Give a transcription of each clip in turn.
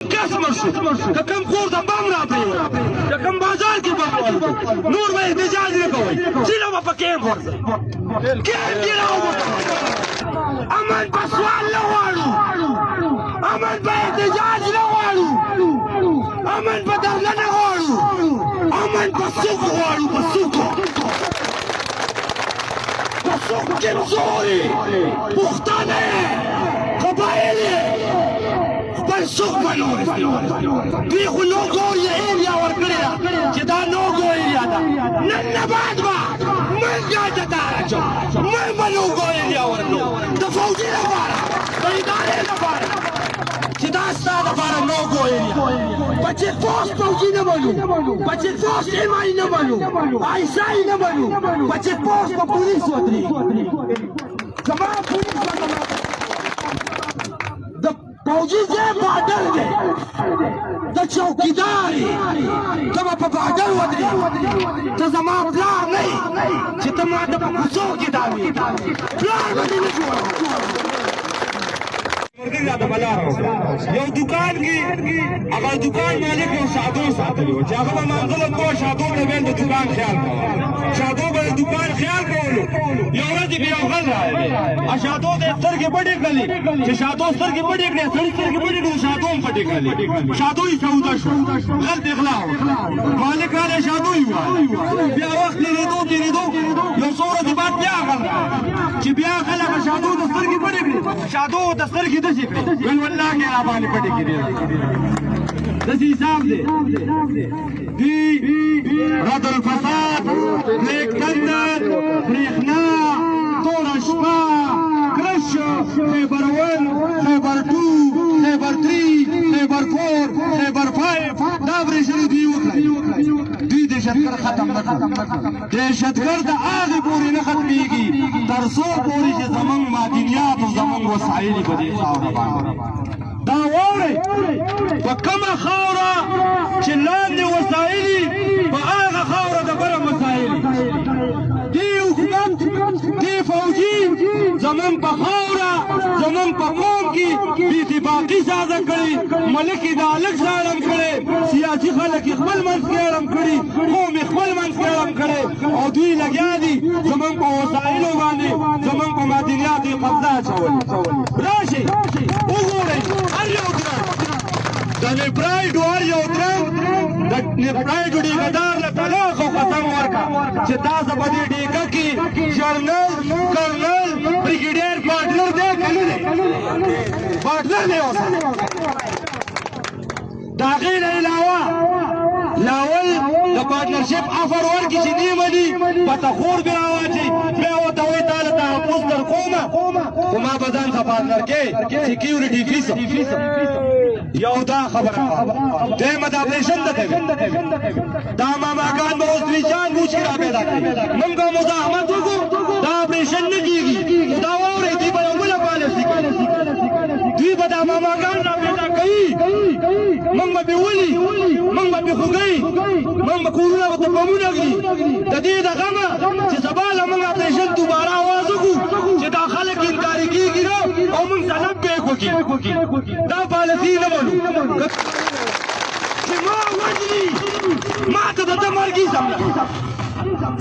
قسم شو كم کور ته بم راپرېوت کم بازار کې بم والوت نور به احتجاج نه کوئ سیده به په کیمپ ورځئ کیمپ کې راووتو امن په سوال نه غواړو امن په احتجاج نه غواړو امن په دغله نه غواړو امن په سوق غواړو په سوق په سوق کمزوري پښتانه قبایل خپل سوق منو دوی خو نو ګور یې ایریا ورکړې ده چې دا نو ګور ایریا ده نن نه بعد به موږ ګاډه ته راځو موږ به نو ګور ایریا ورکړو د فوجي لپاره د ادارې لپاره چې دا ستا لپاره نو ګور ایریا په چیک پوسټ فوجي نه منو په چیک پوسټ ایمای نه منو آیسای نه منو په چیک پوسټ په پولیس ودرېږو زما پولیس فوجي ځای بارډر دی د چوکیدار یې ته به په بارډر ودرېږې ته زما پلار نه یې چې ته ما ته په کوڅو کې دا وې پلار به دې نه جوړوم یو دکان کې هغه دکان مالک یو شادو ساتلی و چې هغه به منزل کوه شادو ته ویل د دکان خیال کوه شادو به د دکان خیال کولو یو ورځ یې یو غل راغلی شادو ته یې سترګې پټې کړلې چې شادو سترګې پټې کړې سړي سترګې پټې کړې شادو هم پټې کړلې شادو یې سودا شو غل ته غلا وکړه مالک راغی شادو یې وویل بیا وخت تېرېدو یو څو ورځې بعد بیا غل راغی چې بیا غل هغه شادو ته سترګې پټې کړې شادو ته سترګې داسې کړې ویل والله کې را باندې پټې کړې داسې حساب دی دوی رد الفساد نیک تندر برېښنا توره شپه کرش خیبر ون خیبر ټو خیبر تھری خیبر فور خیبر فایف دا برېښنې دوی وکړئ دوی دهشتګرد ختم نه کړو دهشتګرد هغې پورې نه ختمېږي تر څو پورې چې زموږ معدنیات او زموږ وسایل په دې خاوره باندې دا واورئ په کومه خاوره چې لاندې وسایل په هغه خاوره د بره مسایل دې حکومت دې فوجي زموږ په خاوره زموږ په قوم کې بې اتفاقي سازه کړې ملک یې د هلک ظالم کړی سیاسي خلک یې خپل منځ کې اړم کړي قوم یې خپل منځ کې اړم کړی او دوی لګیا دي زموږ په وسایلو باندې زموږ په معدنیاتو یې قبضه اچولې راشئ وګورئ هر یو ترنګ د نیپرایډو هر یو ترنګ د نیپرایډو ډیګدار له طلاق او قسم ورکړه چې تاسو په دې ډیګه کې جنرل کرنل بریګیډیر پارټنر دی که نه دی پارټنر دی ورسره د هغې نه علاوه لاول د پارټنرشپ افر ورکړي چې دې مني پته خور بې راواچوي بیا ورته وایي تا له تحفظ در کومه خو ما به ځان ښه پارټنر کې سیکیورټي فیس یو دا خبره دویمه د اپریشن ته کوي دا ماماګان به اوس ویجان بوچ کې را پیدا کړي موږ به مزاحمت وکړو دا اپریشن نه کېږي خو دا واورئ دوی به یو بله پالیسي کوي دوی به دا ماماګان را پیدا کوي موږ به پرې ولي موږ به پرې خوږئ موږ به کورونه ورته بمونه کړي د دې د غمه چې سبا له موږ اپریشن دوباره آواز وکړو چې دا خلک انکاري کېږي نه او موږ سلب بیک وکړي دا پالیسي نه منو چې ما وجني ما ته د ده مرګي سمله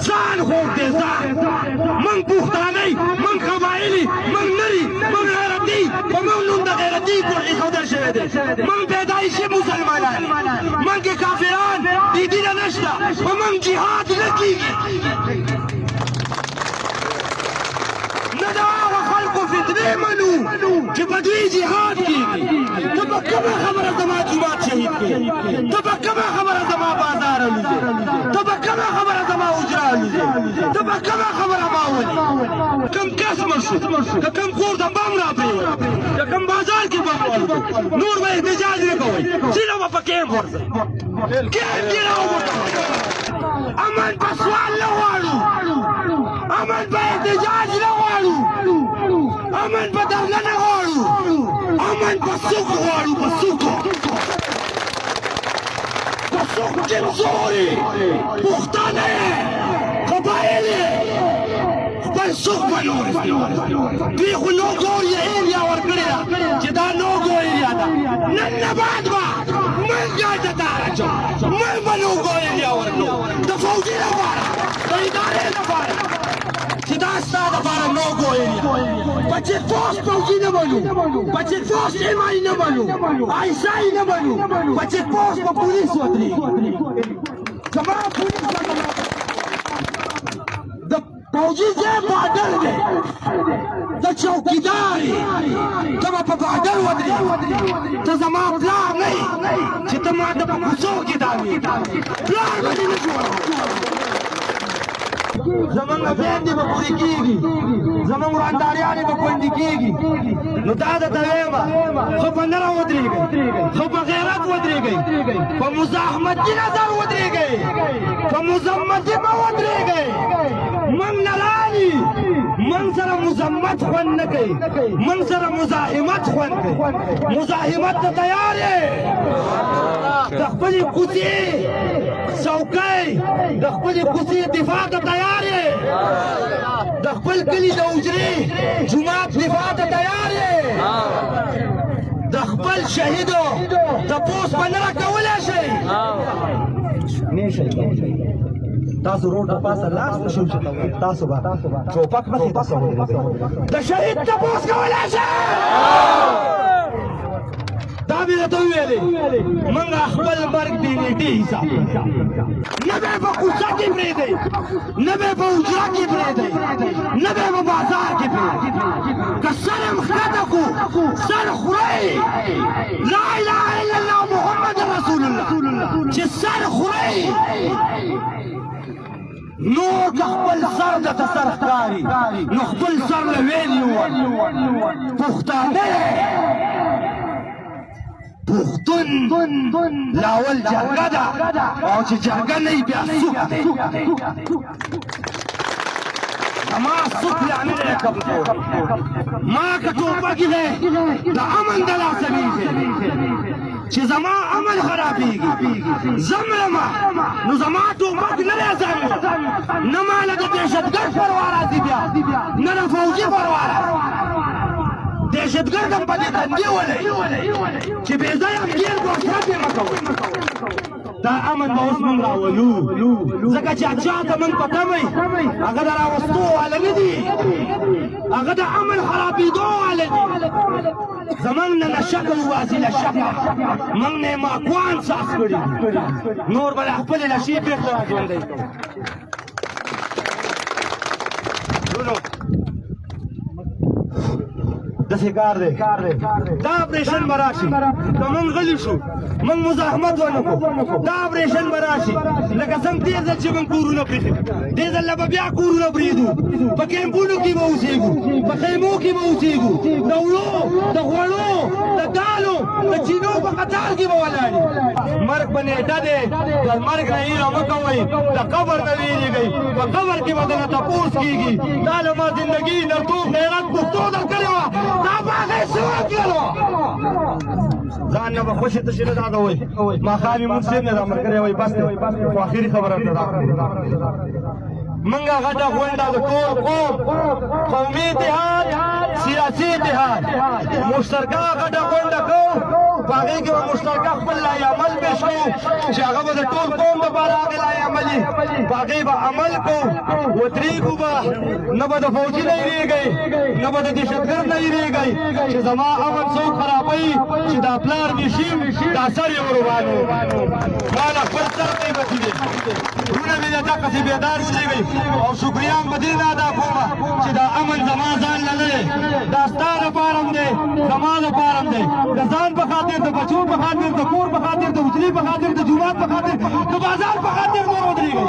ځان خوږ دی ځان موږ پښتانه موږ قبایلي موږ نري موږ غیرتي په موږ نوم د غیرتي کور ایښودل شوی دی موږ پیدایشي مسلمانان موږ کې کافران دې دینه نشته په موږ جهاد نه کېږي نه د هغه خلکو فتنې منو چې په دوی جهاد کېږي ته په کومه خبره زما جومات شهید کړې ته په کومه خبره زما بازار الوځې ته په کومه خبره زما اجره الوځې ته په کومه خبره ما ولې کوم قسم شو که کوم کور ته بم راپرېوت که کوم بازار کې بم والوت نور به احتجاج نه کوئ سیده به په کیمپ ورځئ کیمپ کې راووتو امن په سوال نه غواړو امن په احتجاج نه غواړو امن په دغله نه غواړو امن په سوق غواړو په سوق په سوق کمزوري پښتانه قبایل خپل سوق منو دوی خو نو ګور یې ایریا ورکړې ده چې دا نو ګور ایریا ده نن نه بعد به ستا دپاره نو ګو ایریا په چیک پوسټ فوجي نه بنو په چیک پوسټ ایمایي نه بنو عیسایي نه بنو په چیک پوسټ به پولیس ودرېږي زما پولیس د فوجي ځای بارډر دی د چوکیدار یې ته به په بارډر ودرېږي ته زما پلار نه یې چې ته ما ته په کوڅو کې داوې پلار به دې نه جوړوم زمونږ میندې به پورې کېږي زمونږ ورنداریانې به خوندي کېږي نو دا درته وایم ښه په نره ودرېږئ ښه په غیرت ودرېږئ په مزاحمتي نظر ودرېږئ په مذمتي مه ودرېږئ موږ نه رالي موږ سره مذمت خوند نه کوي موږ سره مزاحمت خوند کوي مزاحمت ته تیار یې د خپلې کوڅې څوکۍ د خپلې کوڅې دفاع ته تیار یې د خپل کلي د حجرې جومات دفاع ته تیار یې د خپل شهیدو تپوس به نه راکولی شئ نه شئ تاسو روډ د پاسه لاس نه شو چتوئ تاسو به ټوپک مخې ته څوئ د شهید تپوس کولی شئ دا مې درته وویلې موږ خپل مرګ بې نیټې حساب نه به یې په کوڅه کې پرېږدئ نه به یې په حجره کې پرېږدئ نه به یې په بازار کې پرېږدئ که سر یې ښکته کړو سر خورئ لا اله الا الله محمد رسول الله چې سر خورئ نور که خپل سر درته سر ښکاري نو خپل سر له ویلې ووایي پښتانه پښتون لاول جرګه ده او چې جرګه نه وي بیا سوک دی زما سوک لامل یې کمزور ما که ټوپکې دی د امن د لاسه ویږي چې زما عمل خرابېږي زه مړمه نو زما ټوپک نه دی ځان نه ماله د دهشتګرد پروا راځي بیا نه د فوجي پروا راځي دهشتګرد هم په دې تندې ولئ چې بې ځایه ګیر ګوښرت یې مه کوئ دا امن به اوس موږ راولو ځکه چې چا ته موږ په تمئ هغه د راوستو واله نه دي هغه د امن خرابېدو واله دي زمونږ نه نشه کوي واسي لشکه موږ نه یې ماکوان ساس کړي نور به له خپلې لشې بېرته را ژوندی کوو داسې کار دی دا اپریشن به راشي که موږ غلي شو موږ مزاحمت ونه کړو دا اپریشن به راشي لکه څنګه دې ځل چې موږ کورونه پرېښي دې ځل به بیا کورونه پرېږدو په کیمپونو کې به اوسېږو په خیمو کې به اوسېږو د وړو د غوړو د دالو د چینو په قطار کې به ولاړ مرګ په نیټه دی د مرګ نه هیله مه کوئ د قبر نه ویرېږئ په قبر کې به درنه تپوس کېږي دا له ما زندګي نرتوب غیرت پښتو درکړې وه دا به هغې څه وکړلو ځان نه به خوشې تشې نه دا کوئ ماښام یې مونږ صاحب نه دا ملګری وایي بس دی خو آخري خبره ته دا موږ غټه غونډه د ټول قوم قومي اتحاد سیاسي اتحاد مشترکه غټه غونډه کوو په هغې کې به مشترکه خپل لایعمل پیش کوو چې هغه به د ټول قوم دپاره هغې لایعمل وي په هغې به عمل کوو ودرېږو به نه به د فوجي نه یېرېږئ نه به د دهشتګرد نه یېرېږئ چې زما امن څوک خرابوي چې دا پلار نشیم دا سر یې وربانو ما له خپل سر قیمتي دی وروڼه مې د دقسې بیدار شوي او شکریان به دې نه ادا کوم چې دا امن زما ځان نه دی دا ستا دپاره هم دی زما دپاره هم دی د ځان په خاطر د بچو په خاطر د کور په خاطر د وجلي په خاطر د جومات په خاطر د بازار په خاطر نور ودرېږئ